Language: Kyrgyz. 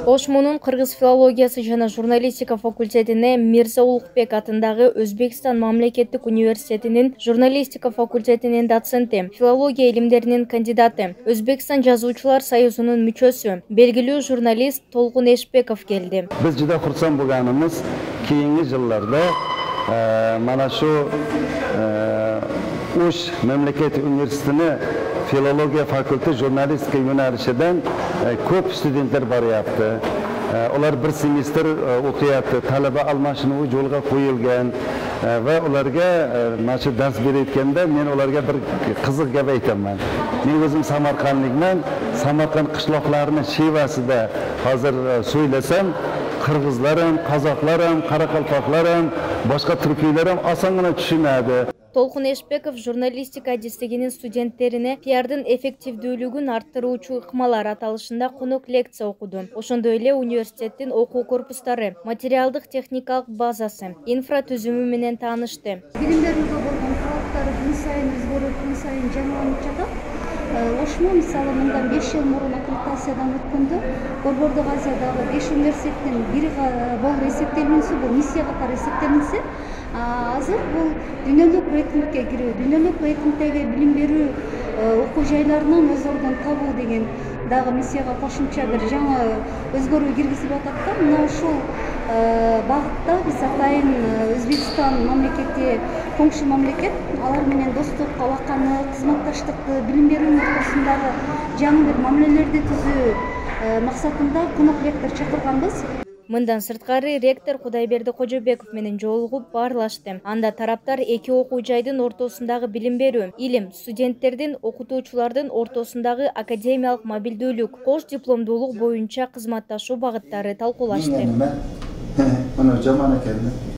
Ошмунун Кыргыз филологиясы жана журналистика факультетине Мирза Улукбек атындагы Өзбекстан мамлекеттик университетинин журналистика факультетинин доценти, филология илимдеринин кандидаты, Өзбекстан жазуучулар союзунун мүчөсү, белгилүү журналист Толкун Эшбеков келди. Biz juda xursand bo'lganimiz keyingi yillarda mana shu Uş Memleket Üniversitesi'ne Filologiya fakültesi jurnalistika yo'nalishidan ko'p studentlar boryapti. Ular bir semestr o'qiyapti, talaba almashinuvi yo'lga qo'yilgan va ularga mana shu dars berayotganda men ularga bir qiziq gap aytaman. Men o'zim Samarqandlikman, Samarqand qishloqlarini shevasida hozir so'ylasam, Qirg'izlarim, Qozoqlarim, Qoraqalpoqlarim, boshqa turkiylarim osongina tushunadi. Толкун Эшбеков журналистика адистигинин студенттерине пиардын эффективдүүлүгүн арттыруучу ыкмалар аталышында конок лекция окуду. Ошондой эле университеттин окуу корпустары, материалдык техникалык базасы, инфра түзүмү менен таанышты. Билим берүүгө болгон талаптары күн сайын өзгөрүп, күн сайын жаңыланып жатат. Ошмо мисалы мындан 5 жыл мурун аккредитациядан өткөндө Борбордук Азиядагы 5 университеттин бири болуп эсептелинсе, бул миссия катары эсептелинсе, азыр бул дүйнөлүк рейтингке кирүү, дүйнөлүк рейтингдеги билим берүү окуу жайларынан өз ордун табуу деген дагы миссияга кошумча бир жаңы өзгөрүү киргизип атат да. Мына ушул багытта биз атайын Өзбекстан мамлекети коңшу мамлекет, алар менен достук, алаканы, кызматташтыкты, билим берүүнүн ортосундагы жаңы бир мамилелерди түзүү максатында конок ректор чакырганбыз. Мындан сырткары ректор Кудайберди Кожобеков менен жолугуп баарлашты. Анда тараптар эки окуу жайдын ортосундагы билим берүү, илим, студенттердин, окутуучулардын ортосундагы академиялык мобилдүүлүк, кош дипломдуулук боюнча кызматташуу багыттары талкуулашты.